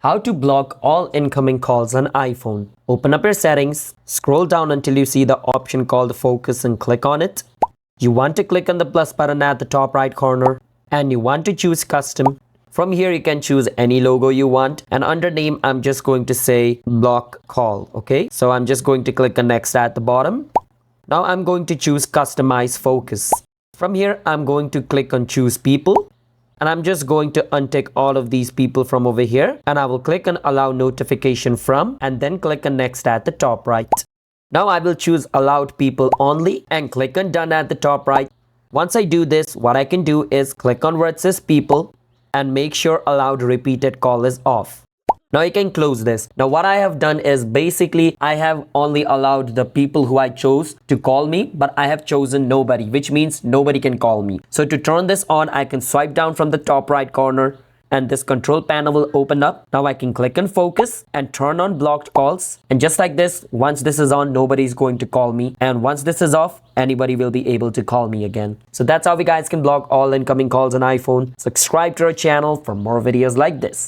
How to block all incoming calls on iPhone. Open up your settings, scroll down until you see the option called focus and click on it. You want to click on the plus button at the top right corner and you want to choose custom. From here you can choose any logo you want, and under name I'm just going to say block call. Okay, so I'm just going to click on next at the bottom. Now I'm going to choose customize focus. From here I'm going to click on choose people. And I'm just going to untick all of these people from over here, and I will click on allow notification from and then click on next at the top right. Now I will choose allowed people only and click on done at the top right. Once I do this, what I can do is click on where it says people and make sure allowed repeated call is off. Now you can close this. Now what I have done is basically I have only allowed the people who I chose to call me, but I have chosen nobody, which means nobody can call me. So to turn this on, I can swipe down from the top right corner and this control panel will open up. Now I can click on focus and turn on blocked calls. And just like this, once this is on, nobody is going to call me. And once this is off, anybody will be able to call me again. So that's how we guys can block all incoming calls on iPhone. Subscribe to our channel for more videos like this.